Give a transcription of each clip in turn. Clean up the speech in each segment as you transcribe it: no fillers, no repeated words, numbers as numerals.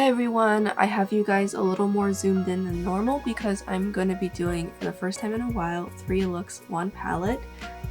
Hi everyone, I have you guys a little more zoomed in than normal because I'm going to be doing, for the first time in a while, 3 looks, 1 palette.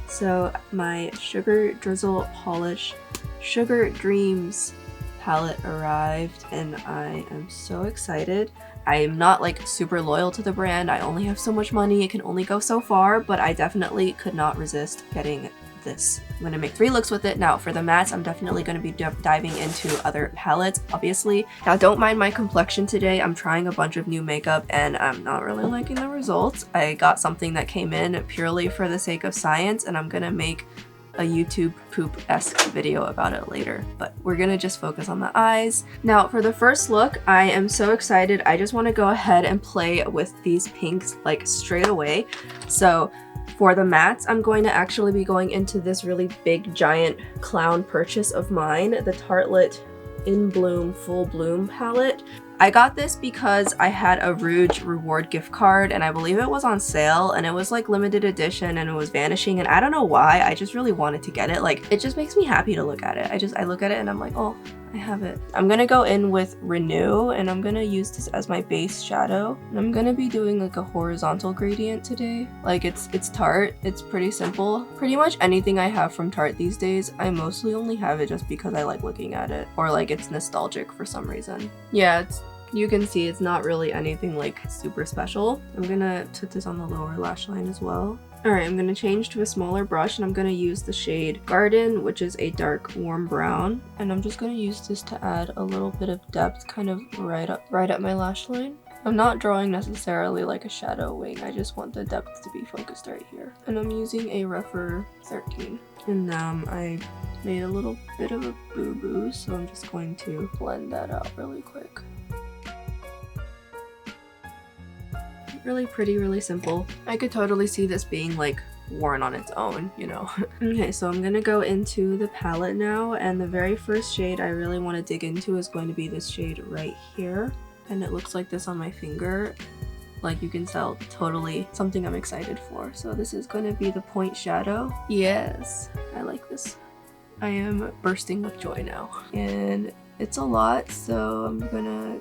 So my Sugar Drizzle Polish Sugar Dreams palette arrived and I am so excited. I am not like super loyal to the brand, I only have so much money, it can only go so far, but I definitely could not resist getting this. I'm gonna make 3 looks with it. Now for the mattes, I'm definitely gonna be diving into other palettes, obviously. Now don't mind my complexion today, I'm trying a bunch of new makeup and I'm not really liking the results. I got something that came in purely for the sake of science and I'm gonna make a YouTube poop-esque video about it later, but we're gonna just focus on the eyes. Now for the first look, I am so excited. I just want to go ahead and play with these pinks like straight away. So for the mattes, I'm going to actually be going into this really big giant clown purchase of mine, the Tartelette In Bloom Full Bloom palette. I got this because I had a Rouge reward gift card and I believe it was on sale and it was like limited edition and it was vanishing and I don't know why, I just really wanted to get it. Like, it just makes me happy to look at it. I look at it and I'm like, oh, I have it. I'm gonna go in with Renew and I'm gonna use this as my base shadow. And I'm gonna be doing like a horizontal gradient today. Like it's Tarte, it's pretty simple. Pretty much anything I have from Tarte these days, I mostly only have it just because I like looking at it or like it's nostalgic for some reason. Yeah, you can see it's not really anything like super special. I'm gonna put this on the lower lash line as well. Alright, I'm gonna change to a smaller brush and I'm gonna use the shade Garden, which is a dark warm brown. And I'm just gonna use this to add a little bit of depth kind of right at my lash line. I'm not drawing necessarily like a shadow wing, I just want the depth to be focused right here. And I'm using a rougher 13. And I made a little bit of a boo-boo, so I'm just going to blend that out really quick. Really pretty, really simple. I could totally see this being like worn on its own, you know. Okay, so I'm gonna go into the palette now and the very first shade I really want to dig into is going to be this shade right here. And it looks like this on my finger. Like you can tell, totally something I'm excited for. So this is going to be the point shadow. Yes, I like this. I am bursting with joy now. And it's a lot, so I'm gonna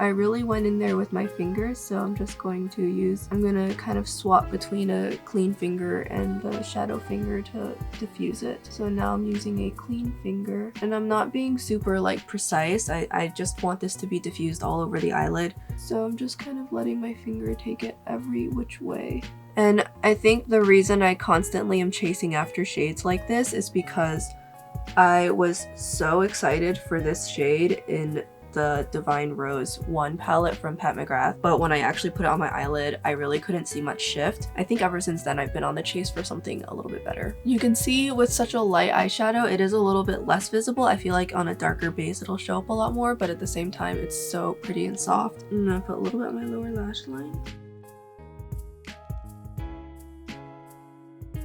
I really went in there with my fingers, so I'm just going to I'm gonna kind of swap between a clean finger and the shadow finger to diffuse it. So now I'm using a clean finger, and I'm not being super like precise, I just want this to be diffused all over the eyelid. So I'm just kind of letting my finger take it every which way. And I think the reason I constantly am chasing after shades like this is because I was so excited for this shade in the Divine Rose 1 palette from Pat McGrath, but when I actually put it on my eyelid, I really couldn't see much shift. I think ever since then I've been on the chase for something a little bit better. You can see with such a light eyeshadow, it is a little bit less visible. I feel like on a darker base it'll show up a lot more, but at the same time it's so pretty and soft. I'm gonna put a little bit on my lower lash line.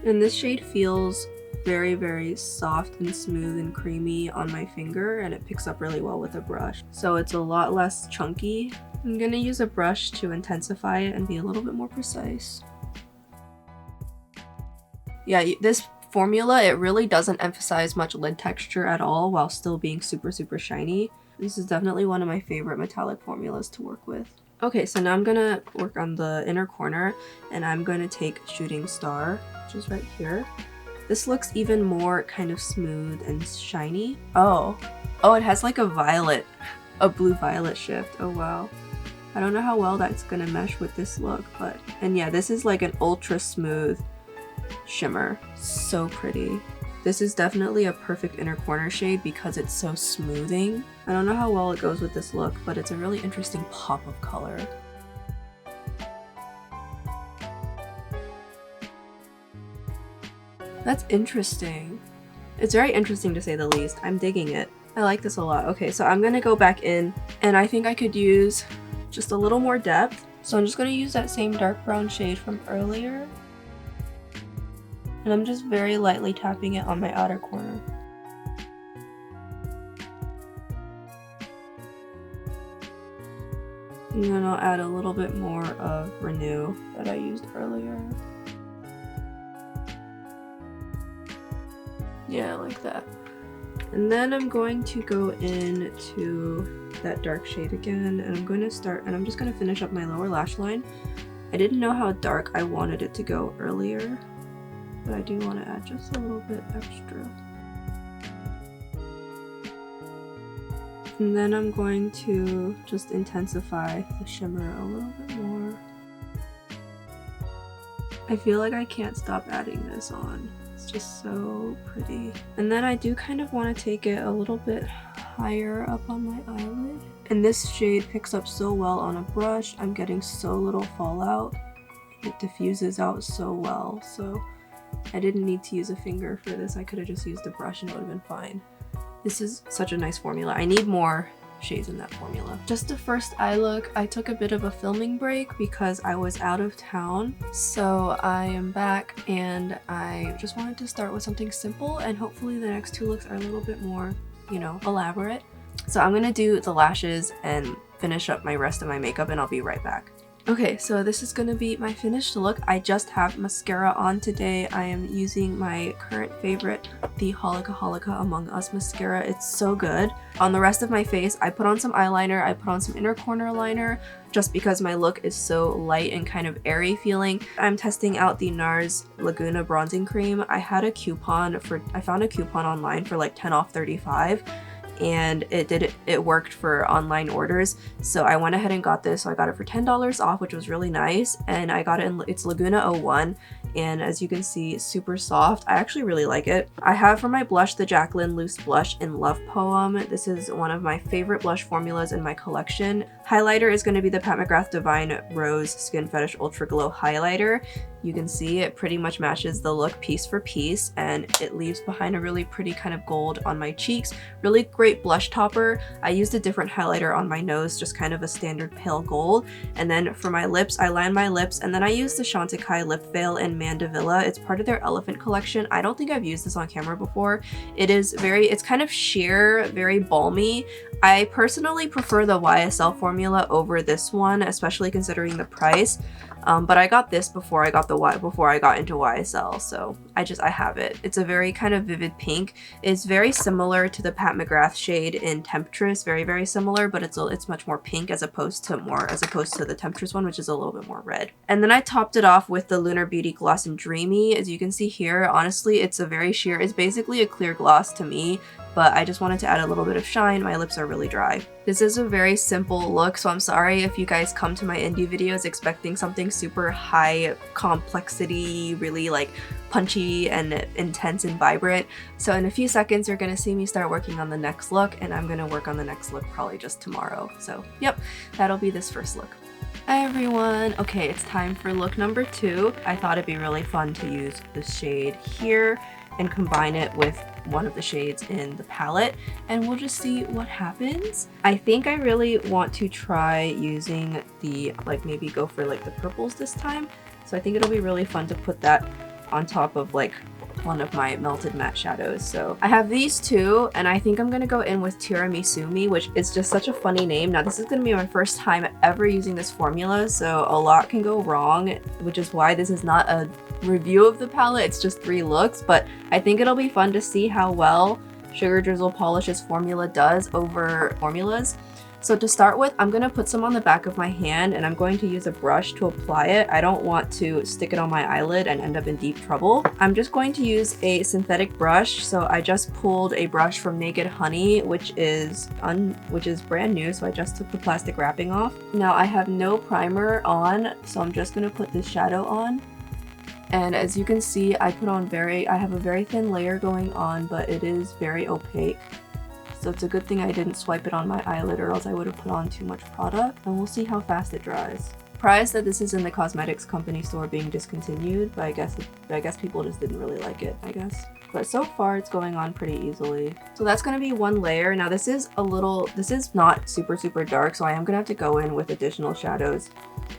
And this shade feels very, very soft and smooth and creamy on my finger, and it picks up really well with a brush. So it's a lot less chunky. I'm gonna use a brush to intensify it and be a little bit more precise. Yeah, this formula, it really doesn't emphasize much lid texture at all while still being super, super shiny. This is definitely one of my favorite metallic formulas to work with. Okay, so now I'm gonna work on the inner corner, and I'm gonna take Shooting Star, which is right here. This looks even more kind of smooth and shiny. Oh, it has like a blue-violet shift. Oh wow. I don't know how well that's gonna mesh with this look, but, and yeah, this is like an ultra smooth shimmer. So pretty. This is definitely a perfect inner corner shade because it's so smoothing. I don't know how well it goes with this look, but it's a really interesting pop of color. That's interesting. It's very interesting to say the least. I'm digging it. I like this a lot. Okay, so I'm gonna go back in and I think I could use just a little more depth. So I'm just gonna use that same dark brown shade from earlier. And I'm just very lightly tapping it on my outer corner. And then I'll add a little bit more of Renew that I used earlier. Yeah, like that. And then I'm going to go into that dark shade again, and I'm going to start, and I'm just going to finish up my lower lash line. I didn't know how dark I wanted it to go earlier, but I do want to add just a little bit extra. And then I'm going to just intensify the shimmer a little bit more. I feel like I can't stop adding this on. It's just so pretty. And then I do kind of want to take it a little bit higher up on my eyelid. And this shade picks up so well on a brush. I'm getting so little fallout. It diffuses out so well. So I didn't need to use a finger for this. I could have just used a brush and it would have been fine. This is such a nice formula. I need more shades in that formula. Just the first eye look, I took a bit of a filming break because I was out of town. So I am back and I just wanted to start with something simple, and hopefully the next two looks are a little bit more, you know, elaborate. So I'm gonna do the lashes and finish up my rest of my makeup, and I'll be right back. Okay, so this is gonna be my finished look. I just have mascara on today. I am using my current favorite, the Holika Among Us mascara. It's so good. On the rest of my face, I put on some eyeliner, I put on some inner corner liner, just because my look is so light and kind of airy feeling. I'm testing out the NARS Laguna bronzing cream. I found a coupon online for like 10 off 35. And it worked for online orders, so I went ahead and got this. So I got it for $10 off, which was really nice, and I got it in, it's Laguna 01, and as you can see, super soft. I actually really like it. I have for my blush the Jaclyn Loose Blush in Love Poem. This is one of my favorite blush formulas in my collection. Highlighter is going to be the Pat McGrath Divine Rose Skin Fetish Ultra Glow Highlighter. You can see it pretty much matches the look piece for piece, and it leaves behind a really pretty kind of gold on my cheeks. Really great blush topper. I used a different highlighter on my nose, just kind of a standard pale gold. And then for my lips, I lined my lips, and then I used the Chantecaille Lip Veil in Mandevilla. It's part of their Elephant collection. I don't think I've used this on camera before. It's kind of sheer, very balmy. I personally prefer the YesStyle formula over this one, especially considering the price. But I got this before I got into YesStyle, so I have it. It's a very kind of vivid pink. It's very similar to the Pat McGrath shade in Temptress, very, very similar, but it's much more pink as opposed to the Temptress one, which is a little bit more red. And then I topped it off with the Lunar Beauty Gloss in Dreamy. As you can see here, honestly, it's a very sheer, it's basically a clear gloss to me, but I just wanted to add a little bit of shine. My lips are really dry. This is a very simple look, so I'm sorry if you guys come to my indie videos expecting something super high complexity, really like punchy and intense and vibrant. So in a few seconds, you're gonna see me start working on the next look, and I'm gonna work on the next look probably just tomorrow. So yep, that'll be this first look. Hi everyone! Okay, it's time for look number 2. I thought it'd be really fun to use this shade here and combine it with one of the shades in the palette, and we'll just see what happens. I think I really want to try using the, like, maybe go for like the purples this time. So I think it'll be really fun to put that on top of like one of my melted matte shadows. So I have these two, and I think I'm gonna go in with Tiramisumi, which is just such a funny name. Now this is gonna be my first time ever using this formula, so a lot can go wrong, which is why this is not a review of the palette, it's just 3 looks, but I think it'll be fun to see how well Sugar Drizzle Polish's formula does over formulas. So to start with, I'm going to put some on the back of my hand, and I'm going to use a brush to apply it. I don't want to stick it on my eyelid and end up in deep trouble. I'm just going to use a synthetic brush. So I just pulled a brush from Naked Honey, which is brand new, so I just took the plastic wrapping off. Now I have no primer on, so I'm just going to put this shadow on. And as you can see, I have a very thin layer going on, but it is very opaque. So it's a good thing I didn't swipe it on my eyelid, or else I would have put on too much product. And we'll see how fast it dries. Surprised that this is in the cosmetics company store being discontinued, but I guess people just didn't really like it, I guess. But so far it's going on pretty easily. So that's gonna be one layer. Now this is not super dark, so I am gonna have to go in with additional shadows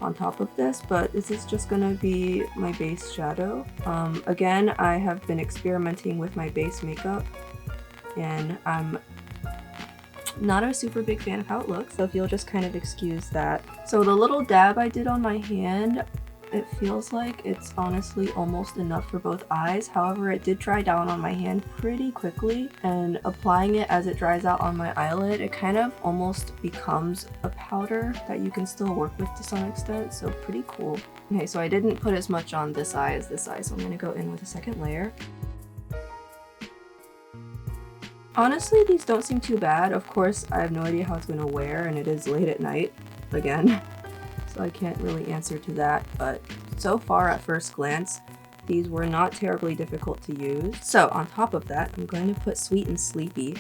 on top of this, but this is just gonna be my base shadow. Again, I have been experimenting with my base makeup, and I'm not a super big fan of how it looks, so if you'll just kind of excuse that. So the little dab I did on my hand, it feels like it's honestly almost enough for both eyes. However, it did dry down on my hand pretty quickly, and applying it as it dries out on my eyelid, it kind of almost becomes a powder that you can still work with to some extent, so pretty cool. Okay, so I didn't put as much on this eye as this eye, so I'm gonna go in with a second layer. Honestly, these don't seem too bad. Of course, I have no idea how it's gonna wear, and it is late at night again, so I can't really answer to that, but so far at first glance, these were not terribly difficult to use. So on top of that, I'm going to put Sweet and Sleepy,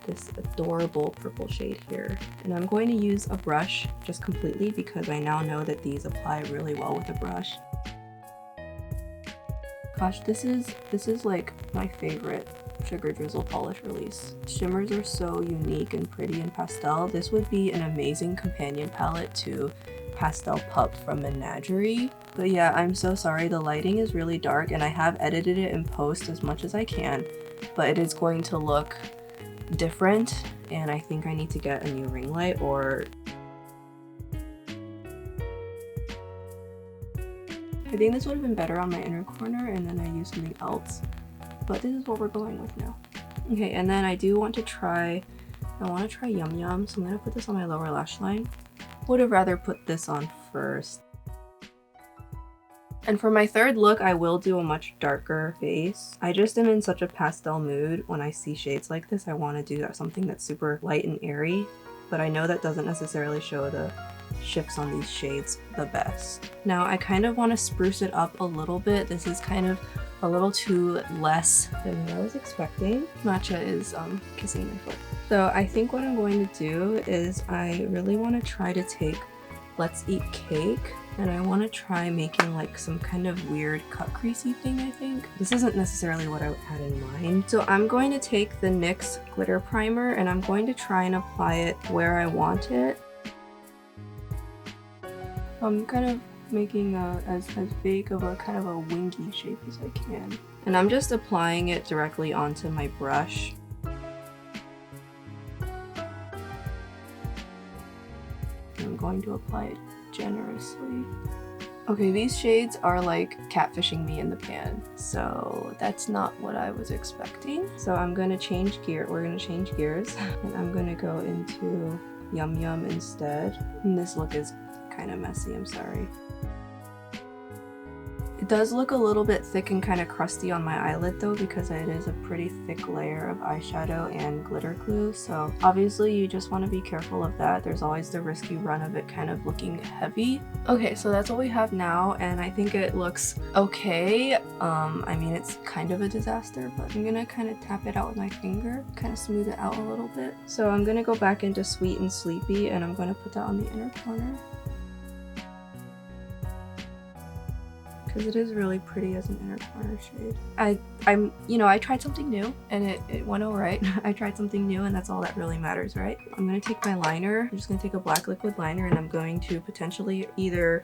this adorable purple shade here, and I'm going to use a brush just completely because I now know that these apply really well with a brush. Gosh, this is like my favorite Sugar Drizzle Polish release. Shimmers are so unique and pretty in pastel. This would be an amazing companion palette to Pastel Pup from Menagerie. But yeah, I'm so sorry, the lighting is really dark and I have edited it in post as much as I can, but it is going to look different, and I think I need to get a new ring light or... I think this would have been better on my inner corner and then I used something else, but this is what we're going with now. Okay, and then I want to try Yum Yum, so I'm gonna put this on my lower lash line. Would have rather put this on first. And for my third look, I will do a much darker face. I just am in such a pastel mood. When I see shades like this, I want to do something that's super light and airy, but I know that doesn't necessarily show the shifts on these shades the best. Now I kind of want to spruce it up a little bit. This is kind of a little too less than what I was expecting. Matcha is kissing my foot. So I think what I'm going to do is I really want to try to take Let's Eat Cake, and I want to try making like some kind of weird cut creasy thing, I think. This isn't necessarily what I had in mind. So I'm going to take the NYX glitter primer and I'm going to try and apply it where I want it. I'm kind of making as big of a kind of a wingy shape as I can. And I'm just applying it directly onto my brush. I'm going to apply it generously. Okay, these shades are like catfishing me in the pan, so that's not what I was expecting. So I'm going to change gear. We're going to change gears, and I'm going to go into Yum Yum instead. And this look is kind of messy, I'm sorry. It does look a little bit thick and kind of crusty on my eyelid though, because it is a pretty thick layer of eyeshadow and glitter glue, so obviously you just want to be careful of that. There's always the risky run of it kind of looking heavy. Okay, so that's what we have now, and I think it looks okay. I mean, it's kind of a disaster, but I'm gonna kind of tap it out with my finger, kind of smooth it out a little bit. So I'm gonna go back into Sweet and Sleepy, and I'm gonna put that on the inner corner. Because it is really pretty as an inner corner shade. I tried something new and it went alright. I tried something new and that's all that really matters, right? I'm gonna take my liner. I'm just gonna take a black liquid liner and I'm going to potentially either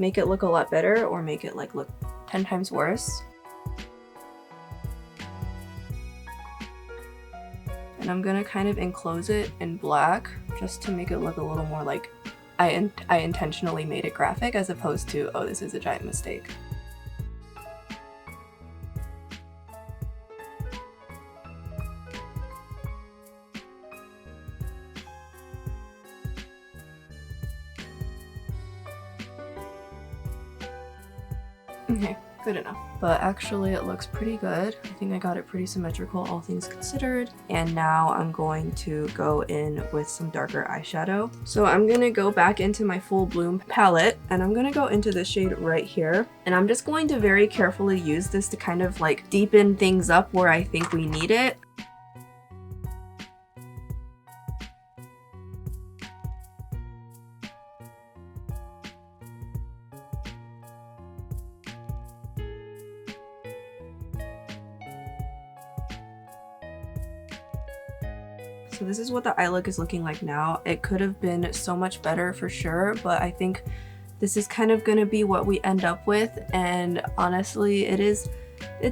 make it look a lot better or make it like look 10 times worse. And I'm gonna kind of enclose it in black just to make it look a little more like I intentionally made it graphic as opposed to, oh, this is a giant mistake. Okay, good enough. But actually it looks pretty good. I think I got it pretty symmetrical, all things considered. And now I'm going to go in with some darker eyeshadow. So I'm gonna go back into my Full Bloom palette and I'm gonna go into this shade right here. And I'm just going to very carefully use this to kind of like deepen things up where I think we need it. So this is what the eye look is looking like now. It could have been so much better for sure, but I think this is kind of gonna be what we end up with, and honestly it's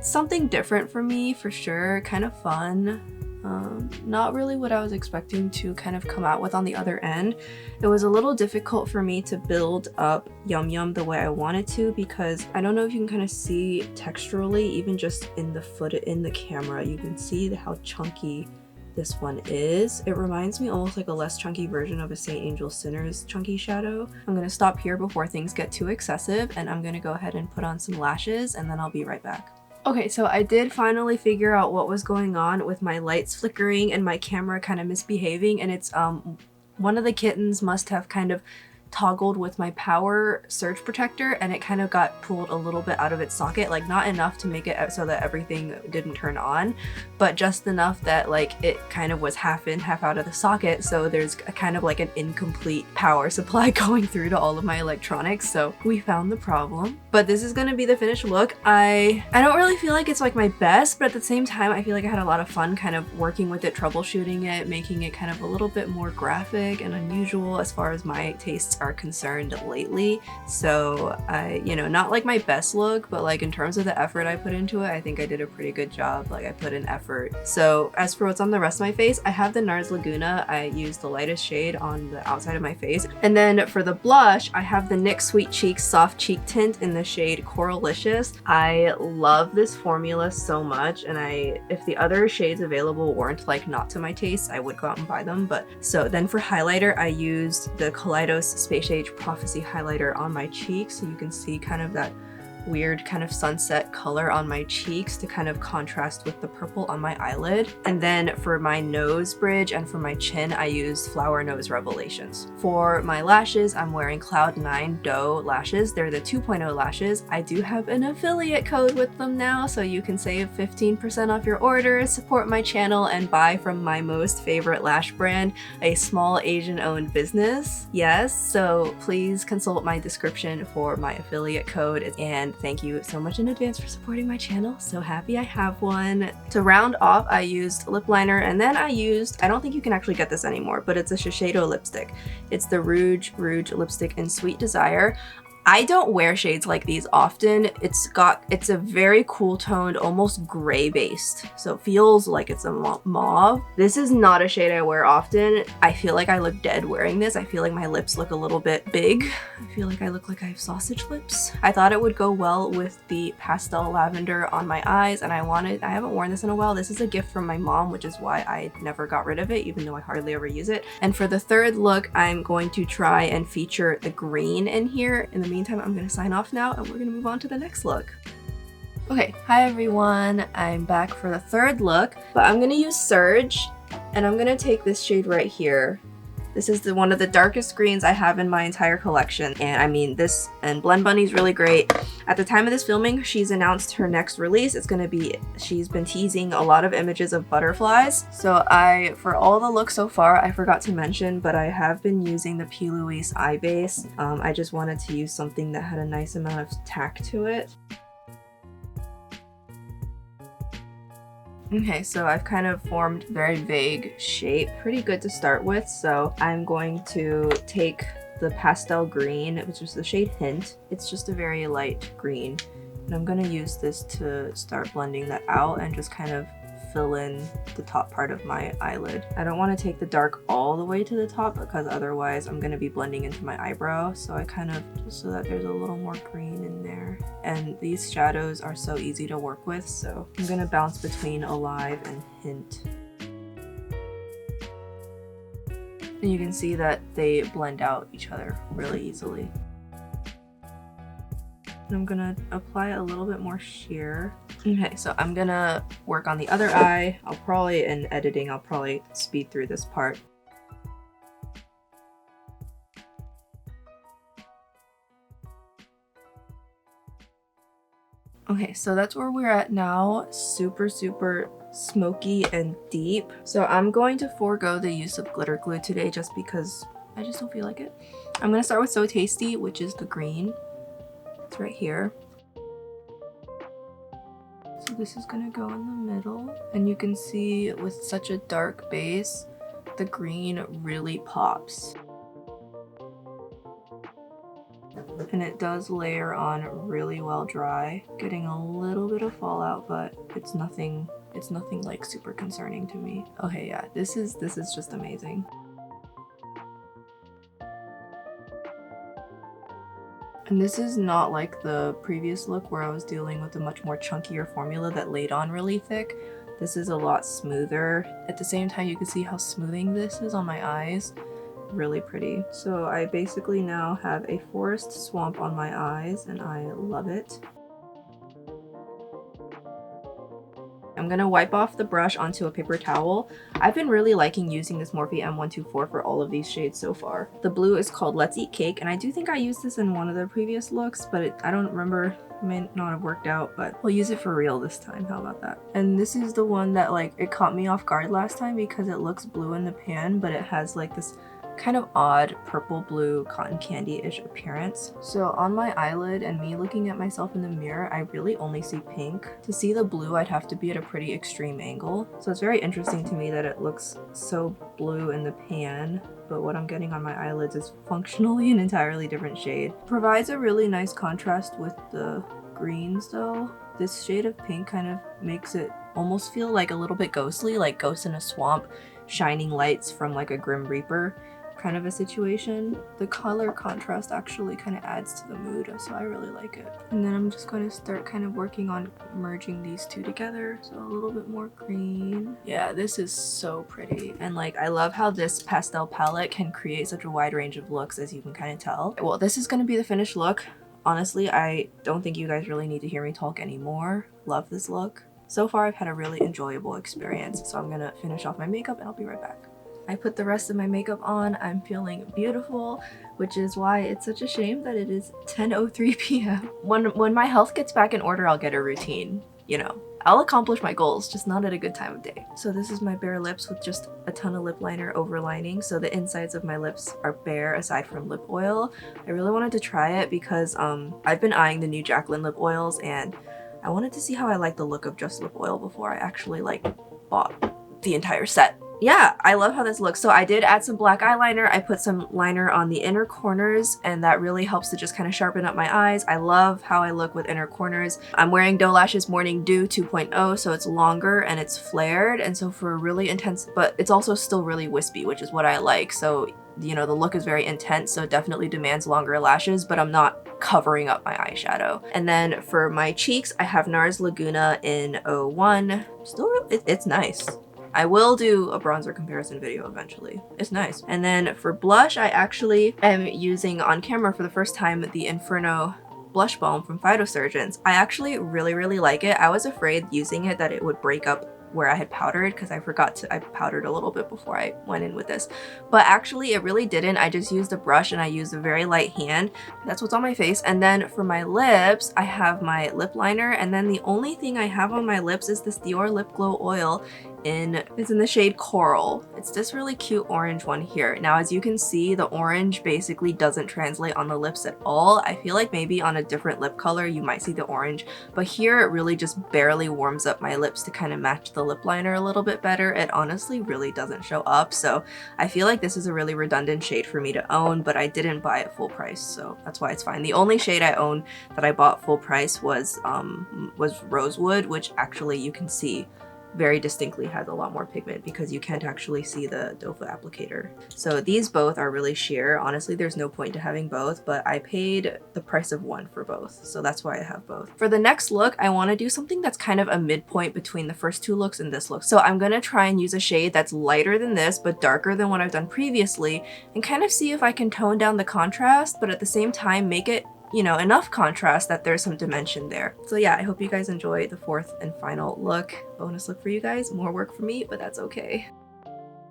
something different for me for sure, kind of fun. Not really what I was expecting to kind of come out with on the other end. It was a little difficult for me to build up Yum Yum the way I wanted to, because I don't know if you can kind of see texturally, even just in the camera, you can see how chunky this one is. It reminds me almost like a less chunky version of a St. Angel Sinner's chunky shadow. I'm gonna stop here before things get too excessive, and I'm gonna go ahead and put on some lashes, and then I'll be right back. Okay, so I did finally figure out what was going on with my lights flickering and my camera kind of misbehaving, and it's one of the kittens must have kind of toggled with my power surge protector, and it kind of got pulled a little bit out of its socket, like not enough to make it so that everything didn't turn on, but just enough that like it kind of was half in, half out of the socket, so there's a kind of like an incomplete power supply going through to all of my electronics. So we found the problem, but this is gonna be the finished look. I don't really feel like it's like my best, but at the same time I feel like I had a lot of fun kind of working with it, troubleshooting it, making it kind of a little bit more graphic and unusual as far as my tastes are concerned lately. So you know, not like my best look, but like in terms of the effort I put into it, I think I did a pretty good job. Like I put in effort. So as for what's on the rest of my face, I have the NARS Laguna. I used the lightest shade on the outside of my face. And then for the blush, I have the NYX Sweet Cheeks Soft Cheek Tint in the shade Coralicious. I love this formula so much, and if the other shades available weren't like not to my taste, I would go out and buy them. But so then for highlighter, I used the Kaleidos Space Age Prophecy highlighter on my cheeks, so you can see kind of that weird kind of sunset color on my cheeks to kind of contrast with the purple on my eyelid. And then for my nose bridge and for my chin, I used Flower Nose Revelations. For my lashes, I'm wearing Cloud9 Doe lashes. They're the 2.0 lashes. I do have an affiliate code with them now, so you can save 15% off your order, support my channel, and buy from my most favorite lash brand, a small Asian-owned business. Yes, so please consult my description for my affiliate code, and thank you so much in advance for supporting my channel. So happy I have one. To round off, I used lip liner, and then I don't think you can actually get this anymore, but it's a Shiseido lipstick. It's the Rouge lipstick in Sweet Desire. I don't wear shades like these often. It's a very cool toned, almost gray based, so it feels like it's a mauve. This is not a shade I wear often. I feel like I look dead wearing this. I feel like my lips look a little bit big. I feel like I look like I have sausage lips. I thought it would go well with the pastel lavender on my eyes, and I haven't worn this in a while. This is a gift from my mom, which is why I never got rid of it, even though I hardly ever use it. And for the third look, I'm going to try and feature the green in here. In the meantime, I'm gonna sign off now, and we're gonna move on to the next look. Okay, hi everyone. I'm back for the third look, but I'm gonna use Surge, and I'm gonna take this shade right here. This is one of the darkest greens I have in my entire collection, and I mean, this and Blend Bunny's really great. At the time of this filming, she's announced her next release. She's been teasing a lot of images of butterflies. So for all the looks so far, I forgot to mention, but I have been using the Peiliee eye base. I just wanted to use something that had a nice amount of tack to it. Okay, so I've kind of formed very vague shape, pretty good to start with, so I'm going to take the pastel green, which is the shade Hint. It's just a very light green, and I'm gonna use this to start blending that out and just kind of fill in the top part of my eyelid. I don't want to take the dark all the way to the top because otherwise I'm going to be blending into my eyebrow, so I kind of just so that there's a little more green in there. And these shadows are so easy to work with, so I'm going to bounce between Alive and Hint. And you can see that they blend out each other really easily. And I'm gonna apply a little bit more sheer. Okay, so I'm gonna work on the other eye. In editing, I'll probably speed through this part. Okay, so that's where we're at now. Super, super smoky and deep. So I'm going to forego the use of glitter glue today just because I just don't feel like it. I'm gonna start with So Tasty, which is the green. It's right here. So this is gonna go in the middle, and you can see with such a dark base, the green really pops. And it does layer on really well dry, getting a little bit of fallout, but it's nothing It's nothing like super concerning to me. Okay, yeah, this is just amazing. And this is not like the previous look where I was dealing with a much more chunkier formula that laid on really thick. This is a lot smoother. At the same time, you can see how smoothing this is on my eyes. Really pretty. So I basically now have a forest swamp on my eyes and I love it. I'm gonna wipe off the brush onto a paper towel. I've been really liking using this Morphe M124 for all of these shades so far. The blue is called Let's Eat Cake, and I do think I used this in one of the previous looks, but I don't remember. It may not have worked out, but we'll use it for real this time. How about that? And this is the one that like it caught me off guard last time because it looks blue in the pan, but it has like this kind of odd purple blue cotton candy-ish appearance. So on my eyelid and me looking at myself in the mirror, I really only see pink. To see the blue, I'd have to be at a pretty extreme angle. So it's very interesting to me that it looks so blue in the pan, but what I'm getting on my eyelids is functionally an entirely different shade. Provides a really nice contrast with the greens though. This shade of pink kind of makes it almost feel like a little bit ghostly, like Ghost in a Swamp, shining lights from like a Grim Reaper kind of a situation. The color contrast actually kind of adds to the mood, so I really like it. And then I'm just going to start kind of working on merging these two together. So a little bit more green. Yeah, this is so pretty. And like, I love how this pastel palette can create such a wide range of looks, as you can kind of tell. Well, this is going to be the finished look. Honestly, I don't think you guys really need to hear me talk anymore. Love this look. So far, I've had a really enjoyable experience. So I'm going to finish off my makeup and I'll be right back. I put the rest of my makeup on. I'm feeling beautiful, which is why it's such a shame that it is 10:03 p.m. When my health gets back in order, I'll get a routine, you know. I'll accomplish my goals, just not at a good time of day. So this is my bare lips with just a ton of lip liner overlining, so the insides of my lips are bare aside from lip oil. I really wanted to try it because I've been eyeing the new Jaclyn lip oils and I wanted to see how I like the look of just lip oil before I actually like bought the entire set. Yeah, I love how this looks. So I did add some black eyeliner. I put some liner on the inner corners and that really helps to just kind of sharpen up my eyes. I love how I look with inner corners. I'm wearing Doe Lashes Morning Dew 2.0, so it's longer and it's flared. And so for a really intense, but it's also still really wispy, which is what I like. So, you know, the look is very intense, so it definitely demands longer lashes, but I'm not covering up my eyeshadow. And then for my cheeks, I have NARS Laguna in 01. Still, it's nice. I will do a bronzer comparison video eventually. It's nice. And then for blush, I actually am using on camera for the first time the Inferno blush balm from Phytosurgeons. I actually really like it. I was afraid using it that it would break up where I had powdered because I powdered a little bit before I went in with this. But actually it really didn't. I just used a brush and I used a very light hand. That's what's on my face. And then for my lips, I have my lip liner. And then the only thing I have on my lips is this Dior Lip Glow Oil. It's in the shade Coral. It's this really cute orange one here. Now, as you can see, the orange basically doesn't translate on the lips at all. I feel like maybe on a different lip color, you might see the orange, but here it really just barely warms up my lips to kind of match the lip liner a little bit better. It honestly really doesn't show up. So I feel like this is a really redundant shade for me to own, but I didn't buy it full price. So that's why it's fine. The only shade I own that I bought full price was Rosewood, which actually you can see very distinctly has a lot more pigment because you can't actually see the doe foot applicator. So these both are really sheer. Honestly, there's no point to having both, but I paid the price of one for both, so that's why I have both. For the next look, I want to do something that's kind of a midpoint between the first two looks and this look. So I'm gonna try and use a shade that's lighter than this but darker than what I've done previously and kind of see if I can tone down the contrast but at the same time make it, you know, enough contrast that there's some dimension there. So yeah, I hope you guys enjoy the fourth and final look. Bonus look for you guys. More work for me, but that's okay.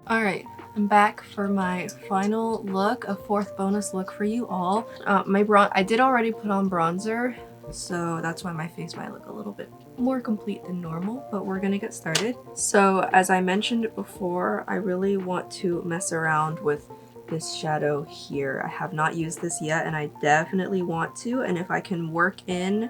All right, I'm back for my final look, a fourth bonus look for you all. I did already put on bronzer, so that's why my face might look a little bit more complete than normal, but we're gonna get started. So as I mentioned before, I really want to mess around with this shadow here. I have not used this yet and I definitely want to, and if I can work in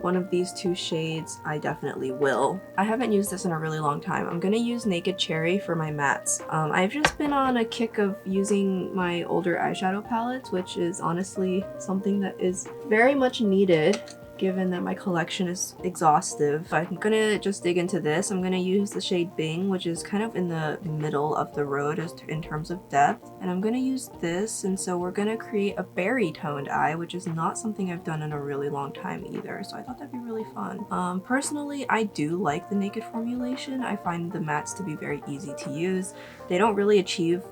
one of these two shades, I definitely will. I haven't used this in a really long time. I'm gonna use Naked Cherry for my mattes. I've just been on a kick of using my older eyeshadow palettes, which is honestly something that is very much needed given that my collection is exhaustive. I'm gonna just dig into this. I'm gonna use the shade Bing, which is kind of in the middle of the road in terms of depth. And I'm gonna use this, and so we're gonna create a berry toned eye, which is not something I've done in a really long time either. So I thought that'd be really fun. Personally, I do like the naked formulation. I find the mattes to be very easy to use. They don't really achieve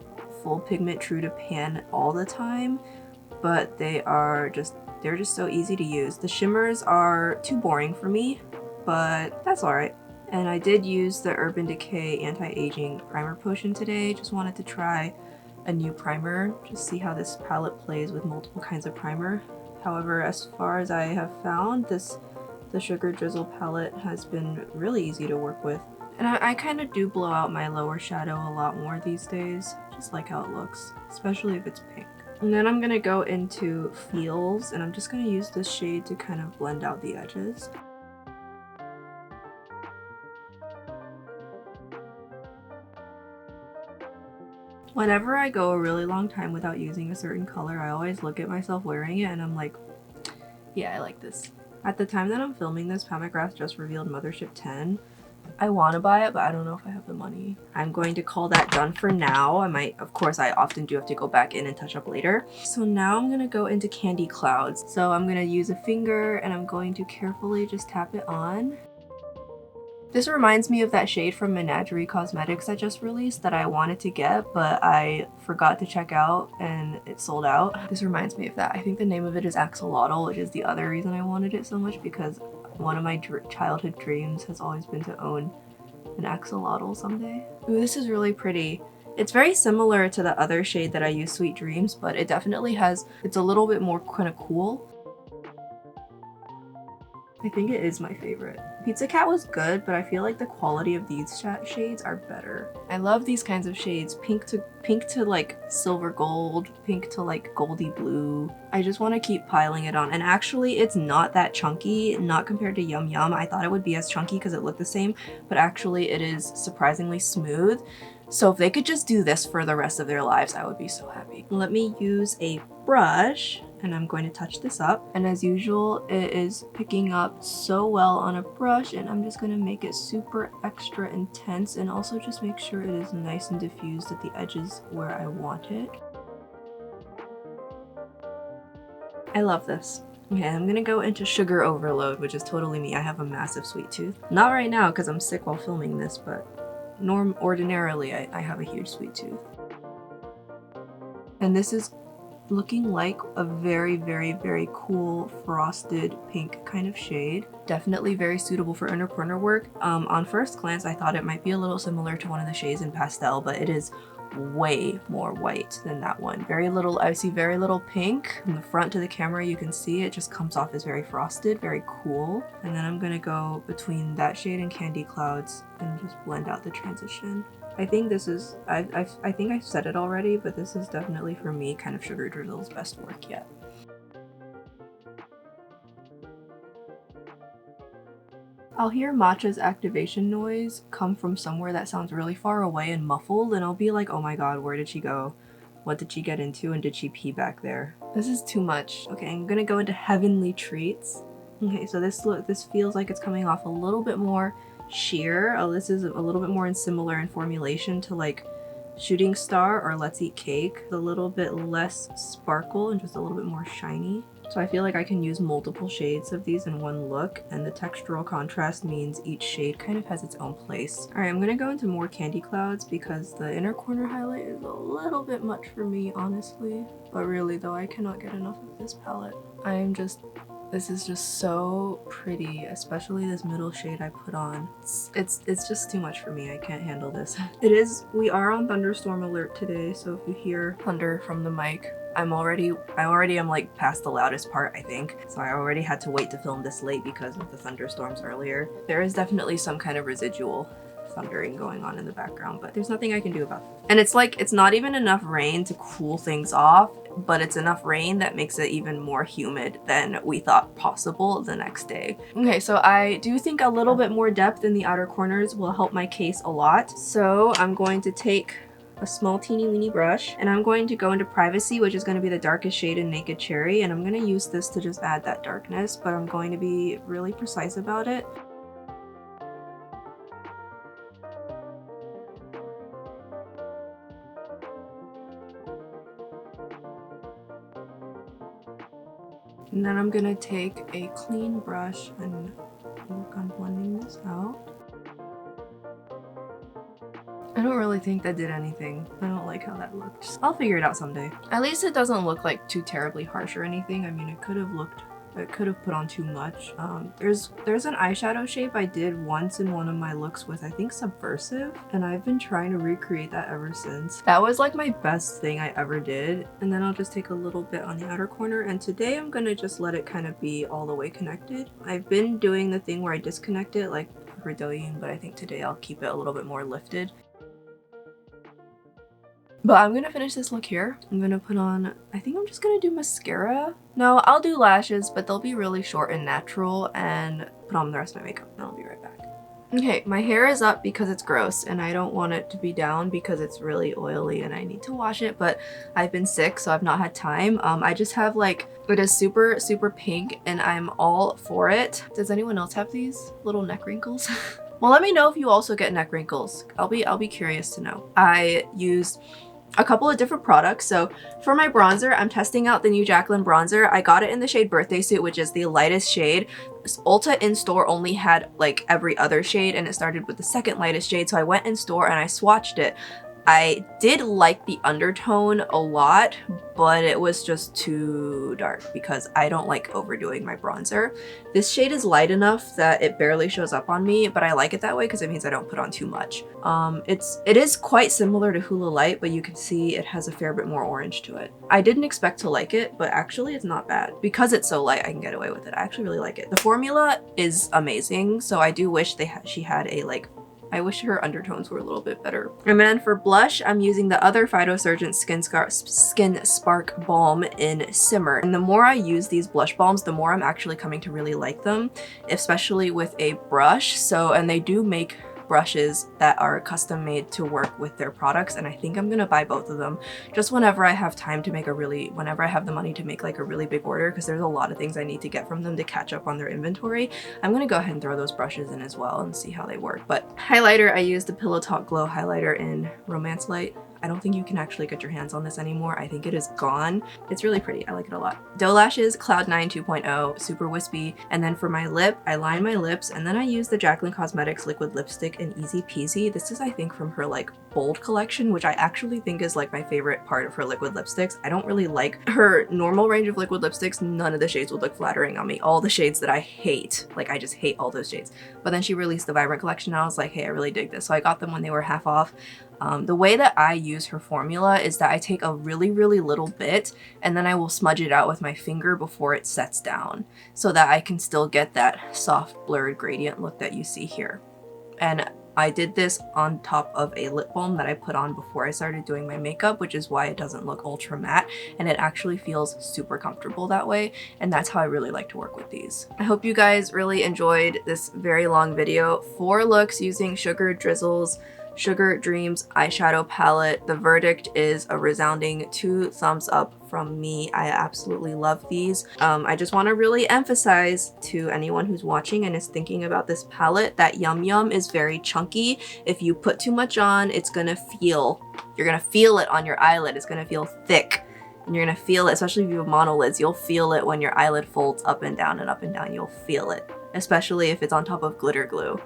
full pigment true to pan all the time, but they're just so easy to use. The shimmers are too boring for me, but that's alright. And I did use the Urban Decay Anti-Aging Primer Potion today. Just wanted to try a new primer, just see how this palette plays with multiple kinds of primer. However, as far as I have found, the Sugar Drizzle palette has been really easy to work with. And I kind of do blow out my lower shadow a lot more these days. Just like how it looks, especially if it's pink. And then I'm gonna go into Feels, and I'm just gonna use this shade to kind of blend out the edges. Whenever I go a really long time without using a certain color, I always look at myself wearing it and I'm like, yeah, I like this. At the time that I'm filming this, Pat McGrath just revealed Mothership 10. I want to buy it, but I don't know if I have the money. I'm going to call that done for now. I might, of course, I often do have to go back in and touch up later. So now I'm going to go into Candy Clouds. So I'm going to use a finger and I'm going to carefully just tap it on. This reminds me of that shade from Menagerie Cosmetics I just released that I wanted to get, but I forgot to check out and it sold out. This reminds me of that. I think the name of it is Axolotl, which is the other reason I wanted it so much, because one of my childhood dreams has always been to own an axolotl someday. Ooh, this is really pretty. It's very similar to the other shade that I use, Sweet Dreams, but it definitely has, it's a little bit more kind of cool. I think it is my favorite. Pizza Cat was good, but I feel like the quality of these shades are better. I love these kinds of shades. Pink to like silver gold, pink to like goldy blue. I just want to keep piling it on. And actually it's not that chunky, not compared to Yum Yum. I thought it would be as chunky because it looked the same, but actually it is surprisingly smooth. So if they could just do this for the rest of their lives, I would be so happy. Let me use a brush and I'm going to touch this up. And as usual, it is picking up so well on a brush, and I'm just going to make it super extra intense and also just make sure it is nice and diffused at the edges where I want it. I love this. Okay, I'm gonna go into Sugar Overload, which is totally me. I have a massive sweet tooth. Not right now because I'm sick while filming this, but ordinarily I have a huge sweet tooth. And this is looking like a very, very, very cool frosted pink kind of shade. Definitely very suitable for inner corner work. On first glance, I thought it might be a little similar to one of the shades in Pastel, but it is way more white than that one. Very little, I see very little pink. From the front to the camera, you can see it just comes off as very frosted, very cool. And then I'm gonna go between that shade and Candy Clouds and just blend out the transition. I think this is, I think I've said it already, but this is definitely for me kind of Sugar Drizzle's best work yet. I'll hear Matcha's activation noise come from somewhere that sounds really far away and muffled, and I'll be like, oh my god, where did she go? What did she get into, and did she pee back there? This is too much. Okay, I'm gonna go into Heavenly Treats. Okay, so this feels like it's coming off a little bit more sheer. Oh, this is a little bit more similar in formulation to like Shooting Star or Let's Eat Cake. A little bit less sparkle and just a little bit more shiny. So I feel like I can use multiple shades of these in one look, and the textural contrast means each shade kind of has its own place. Alright, I'm gonna go into more Candy Clouds because the inner corner highlight is a little bit much for me, honestly. But really though, I cannot get enough of this palette. This is just so pretty, especially this middle shade I put on. It's just too much for me. I can't handle this. We are on thunderstorm alert today, so if you hear thunder from the mic, I already am like past the loudest part, I think. So I already had to wait to film this late because of the thunderstorms earlier. There is definitely some kind of residual thundering going on in the background, but there's nothing I can do about it. And it's like, it's not even enough rain to cool things off, but it's enough rain that makes it even more humid than we thought possible the next day. Okay, so I do think a little bit more depth in the outer corners will help my case a lot. So I'm going to take a small teeny weeny brush, and I'm going to go into Privacy, which is going to be the darkest shade in Naked Cherry, and I'm going to use this to just add that darkness, but I'm going to be really precise about it. And then I'm gonna take a clean brush and work on blending this out. I don't really think that did anything. I don't like how that looked. I'll figure it out someday. At least it doesn't look like too terribly harsh or anything. I mean, it could have put on too much. There's an eyeshadow shape I did once in one of my looks with, I think, Subversive, and I've been trying to recreate that ever since. That was like my best thing I ever did. And then I'll just take a little bit on the outer corner, and today I'm gonna just let it kind of be all the way connected. I've been doing the thing where I disconnect it like for Douyin, but I think today I'll keep it a little bit more lifted. But I'm gonna finish this look here. I'm gonna put on, I think I'm just gonna do mascara. No, I'll do lashes, but they'll be really short and natural, and put on the rest of my makeup, and I'll be right back. Okay, my hair is up because it's gross, and I don't want it to be down because it's really oily and I need to wash it, but I've been sick, so I've not had time. I just have like, it is super, super pink, and I'm all for it. Does anyone else have these little neck wrinkles? Well, let me know if you also get neck wrinkles. I'll be curious to know. I used a couple of different products. So for my bronzer, I'm testing out the new Jaclyn bronzer. I got it in the shade Birthday Suit, which is the lightest shade. Ulta in store only had like every other shade, and it started with the second lightest shade. So I went in store and I swatched it. I did like the undertone a lot, but it was just too dark because I don't like overdoing my bronzer. This shade is light enough that it barely shows up on me, but I like it that way because it means I don't put on too much. It is quite similar to Hula Light, but you can see it has a fair bit more orange to it. I didn't expect to like it, but actually it's not bad. Because it's so light, I can get away with it. I actually really like it. The formula is amazing, so I do wish she had a like, I wish her undertones were a little bit better. And then for blush, I'm using the other Phytosurgent Skin Spark Balm in Shimmer. And the more I use these blush balms, the more I'm actually coming to really like them, especially with a brush. So, and they do make brushes that are custom made to work with their products, and I think I'm gonna buy both of them just whenever I have time to make whenever I have the money to make like a really big order, because there's a lot of things I need to get from them to catch up on their inventory. I'm gonna go ahead and throw those brushes in as well and see how they work. But highlighter, I used the Pillow Talk Glow highlighter in Romance Light. I don't think you can actually get your hands on this anymore. I think it is gone. It's really pretty. I like it a lot. Doe Lashes Cloud9 2.0, super wispy. And then for my lip, I line my lips, and then I use the Jaclyn Cosmetics liquid lipstick in Easy Peasy. This is, I think, from her like Bold collection, which I actually think is like my favorite part of her liquid lipsticks. I don't really like her normal range of liquid lipsticks. None of the shades would look flattering on me. All the shades that I hate, like I just hate all those shades. But then she released the Vibrant collection, and I was like, hey, I really dig this. So I got them when they were half off. The way that I use her formula is that I take a really, really little bit, and then I will smudge it out with my finger before it sets down, so that I can still get that soft blurred gradient look that you see here. And I did this on top of a lip balm that I put on before I started doing my makeup, which is why it doesn't look ultra matte, and it actually feels super comfortable that way, and that's how I really like to work with these. I hope you guys really enjoyed this very long video. 4 looks using Sugar Drizzle's Sugar Dreams Eyeshadow Palette. The verdict is a resounding 2 thumbs up from me. I absolutely love these. I just want to really emphasize to anyone who's watching and is thinking about this palette that Yum Yum is very chunky. If you put too much on, you're gonna feel it on your eyelid. It's gonna feel thick. And you're gonna feel it, especially if you have monolids, you'll feel it when your eyelid folds up and down and up and down. You'll feel it, especially if it's on top of glitter glue.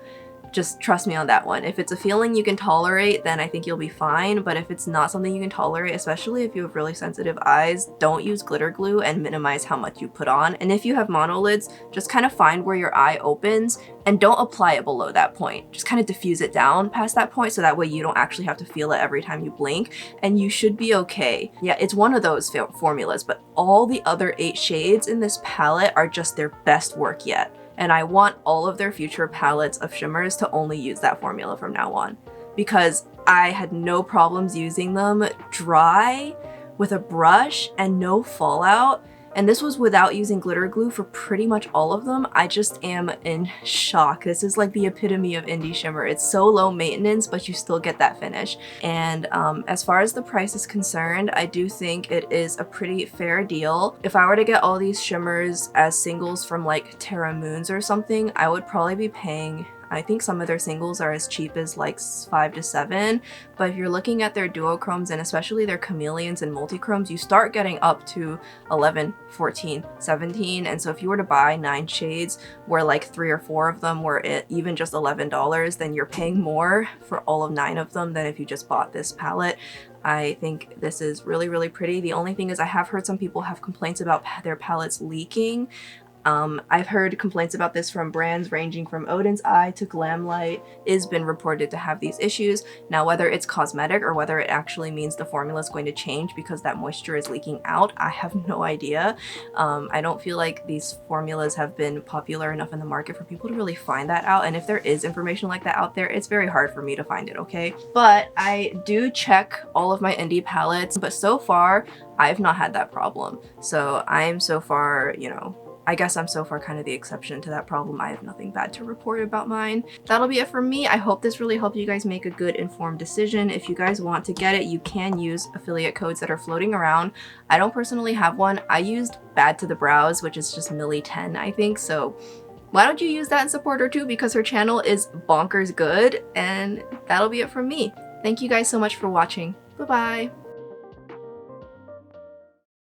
Just trust me on that one. If it's a feeling you can tolerate, then I think you'll be fine. But if it's not something you can tolerate, especially if you have really sensitive eyes, don't use glitter glue and minimize how much you put on. And if you have monolids, just kind of find where your eye opens and don't apply it below that point. Just kind of diffuse it down past that point, so that way you don't actually have to feel it every time you blink, and you should be okay. Yeah, it's one of those formulas, but all the other 8 shades in this palette are just their best work yet. And I want all of their future palettes of shimmers to only use that formula from now on, because I had no problems using them dry with a brush and no fallout. And this was without using glitter glue for pretty much all of them. I just am in shock. This is like the epitome of indie shimmer. It's so low maintenance, but you still get that finish. And as far as the price is concerned, I do think it is a pretty fair deal. If I were to get all these shimmers as singles from like Terra Moons or something, I would probably be paying, I think some of their singles are as cheap as like $5 to $7, but if you're looking at their duochromes and especially their chameleons and multichromes, you start getting up to 11, 14, 17, and so if you were to buy 9 shades where like 3 or 4 of them were even just $11, then you're paying more for all of 9 of them than if you just bought this palette. I think this is really, really pretty. The only thing is I have heard some people have complaints about their palettes leaking. I've heard complaints about this from brands ranging from Odin's Eye to Glamlight is been reported to have these issues. Now, whether it's cosmetic or whether it actually means the formula is going to change because that moisture is leaking out, I have no idea. I don't feel like these formulas have been popular enough in the market for people to really find that out, and if there is information like that out there, it's very hard for me to find it, okay? But I do check all of my indie palettes, but so far, I've not had that problem. So I'm so far, you know, I guess I'm so far kind of the exception to that problem. I have nothing bad to report about mine. That'll be it for me. I hope this really helped you guys make a good informed decision. If you guys want to get it, you can use affiliate codes that are floating around. I don't personally have one. I used Bad to the Brows, which is just Millie10, I think. So why don't you use that and support her too, because her channel is bonkers good. And that'll be it from me. Thank you guys so much for watching. Bye-bye.